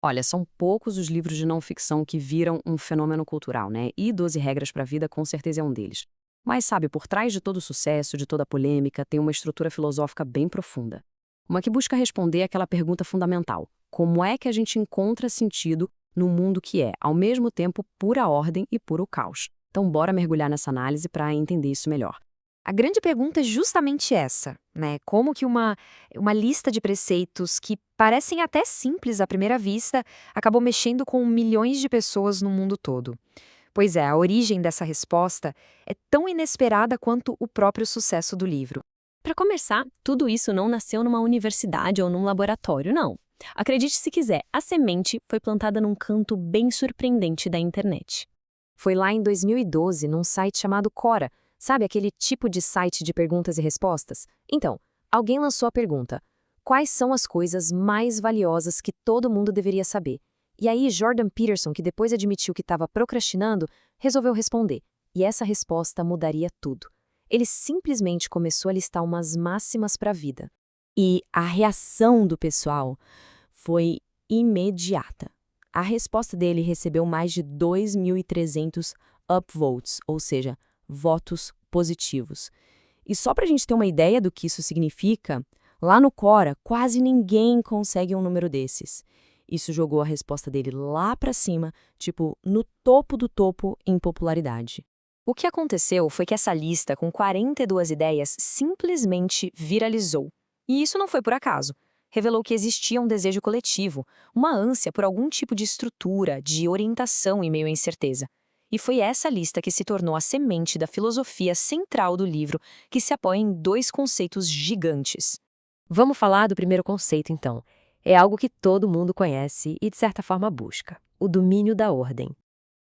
Olha, são poucos os livros de não ficção que viram um fenômeno cultural, né? E 12 Regras para a Vida com certeza é um deles. Mas sabe, por trás de todo o sucesso, de toda a polêmica, tem uma estrutura filosófica bem profunda. Uma que busca responder aquela pergunta fundamental: como é que a gente encontra sentido no mundo que é, ao mesmo tempo, pura ordem e puro caos? Então, bora mergulhar nessa análise para entender isso melhor. A grande pergunta é justamente essa, né? Como que uma lista de preceitos que parecem até simples à primeira vista acabou mexendo com milhões de pessoas no mundo todo? Pois é, a origem dessa resposta é tão inesperada quanto o próprio sucesso do livro. Para começar, tudo isso não nasceu numa universidade ou num laboratório, não. Acredite se quiser, a semente foi plantada num canto bem surpreendente da internet. Foi lá em 2012, num site chamado Quora. Sabe aquele tipo de site de perguntas e respostas? Então, alguém lançou a pergunta: quais são as coisas mais valiosas que todo mundo deveria saber? E aí Jordan Peterson, que depois admitiu que estava procrastinando, resolveu responder. E essa resposta mudaria tudo. Ele simplesmente começou a listar umas máximas para a vida. E a reação do pessoal foi imediata. A resposta dele recebeu mais de 2.300 upvotes, ou seja, votos positivos. E só para a gente ter uma ideia do que isso significa, lá no Quora, quase ninguém consegue um número desses. Isso jogou a resposta dele lá para cima, tipo, no topo do topo em popularidade. O que aconteceu foi que essa lista, com 42 ideias, simplesmente viralizou. E isso não foi por acaso. Revelou que existia um desejo coletivo, uma ânsia por algum tipo de estrutura, de orientação em meio à incerteza. E foi essa lista que se tornou a semente da filosofia central do livro, que se apoia em dois conceitos gigantes. Vamos falar do primeiro conceito, então. É algo que todo mundo conhece e, de certa forma, busca: o domínio da ordem.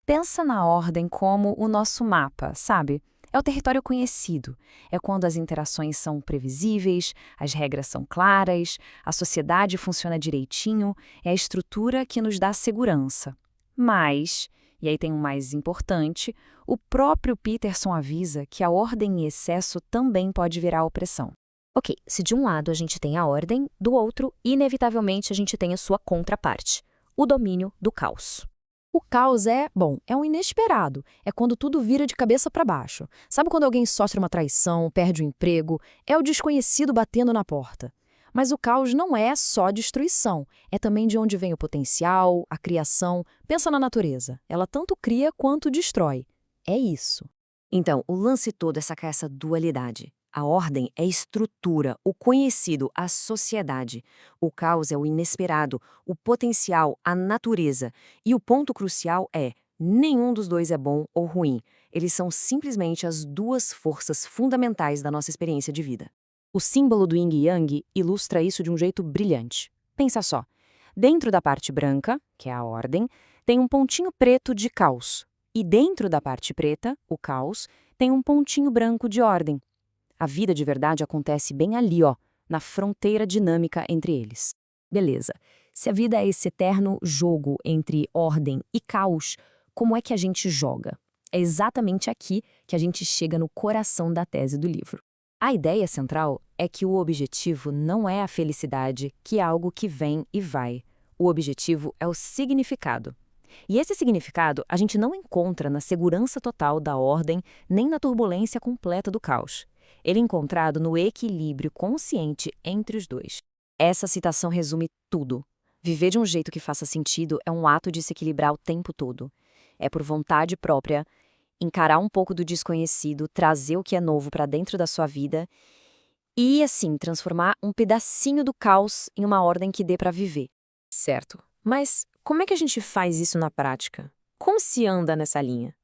Pensa na ordem como o nosso mapa, sabe? É o território conhecido. É quando as interações são previsíveis, as regras são claras, a sociedade funciona direitinho, é a estrutura que nos dá segurança. Mas, e aí tem um mais importante, o próprio Peterson avisa que a ordem em excesso também pode virar opressão. Ok, se de um lado a gente tem a ordem, do outro, inevitavelmente a gente tem a sua contraparte: o domínio do caos. O caos é um inesperado. É quando tudo vira de cabeça para baixo. Sabe quando alguém sofre uma traição, perde o emprego? É o desconhecido batendo na porta. Mas o caos não é só destruição. É também de onde vem o potencial, a criação. Pensa na natureza. Ela tanto cria quanto destrói. É isso. Então, o lance todo é sacar essa dualidade. A ordem é estrutura, o conhecido, a sociedade. O caos é o inesperado, o potencial, a natureza. E o ponto crucial é: nenhum dos dois é bom ou ruim. Eles são simplesmente as duas forças fundamentais da nossa experiência de vida. O símbolo do yin e yang ilustra isso de um jeito brilhante. Pensa só. Dentro da parte branca, que é a ordem, tem um pontinho preto de caos. E dentro da parte preta, o caos, tem um pontinho branco de ordem. A vida de verdade acontece bem ali, ó, na fronteira dinâmica entre eles. Beleza. Se a vida é esse eterno jogo entre ordem e caos, como é que a gente joga? É exatamente aqui que a gente chega no coração da tese do livro. A ideia central é que o objetivo não é a felicidade, que é algo que vem e vai. O objetivo é o significado. E esse significado a gente não encontra na segurança total da ordem, nem na turbulência completa do caos. Ele é encontrado no equilíbrio consciente entre os dois. Essa citação resume tudo. Viver de um jeito que faça sentido é um ato de se equilibrar o tempo todo. É por vontade própria, encarar um pouco do desconhecido, trazer o que é novo para dentro da sua vida e, assim, transformar um pedacinho do caos em uma ordem que dê para viver. Certo. Mas como é que a gente faz isso na prática? Como se anda nessa linha?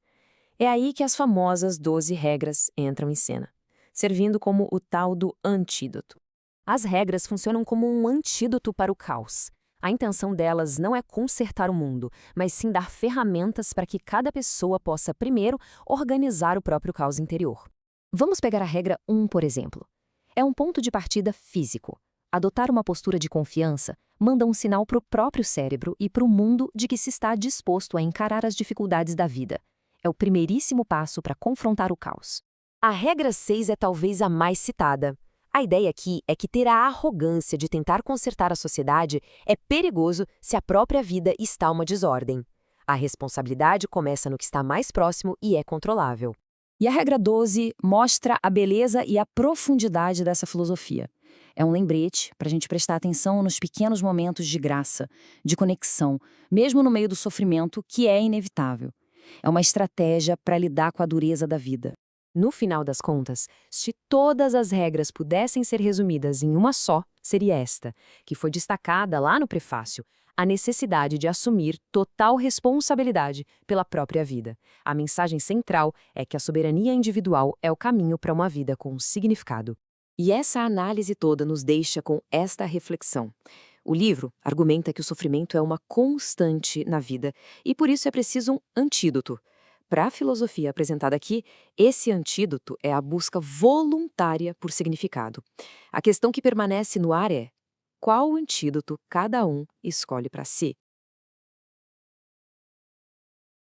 É aí que as famosas 12 regras entram em cena, servindo como o tal do antídoto. As regras funcionam como um antídoto para o caos. A intenção delas não é consertar o mundo, mas sim dar ferramentas para que cada pessoa possa, primeiro, organizar o próprio caos interior. Vamos pegar a regra 1, por exemplo. É um ponto de partida físico. Adotar uma postura de confiança manda um sinal para o próprio cérebro e para o mundo de que se está disposto a encarar as dificuldades da vida. É o primeiríssimo passo para confrontar o caos. A regra 6 é talvez a mais citada. A ideia aqui é que ter a arrogância de tentar consertar a sociedade é perigoso se a própria vida está uma desordem. A responsabilidade começa no que está mais próximo e é controlável. E a regra 12 mostra a beleza e a profundidade dessa filosofia. É um lembrete para a gente prestar atenção nos pequenos momentos de graça, de conexão, mesmo no meio do sofrimento, que é inevitável. É uma estratégia para lidar com a dureza da vida. No final das contas, se todas as regras pudessem ser resumidas em uma só, seria esta, que foi destacada lá no prefácio: a necessidade de assumir total responsabilidade pela própria vida. A mensagem central é que a soberania individual é o caminho para uma vida com significado. E essa análise toda nos deixa com esta reflexão. O livro argumenta que o sofrimento é uma constante na vida e por isso é preciso um antídoto. Para a filosofia apresentada aqui, esse antídoto é a busca voluntária por significado. A questão que permanece no ar é: qual antídoto cada um escolhe para si?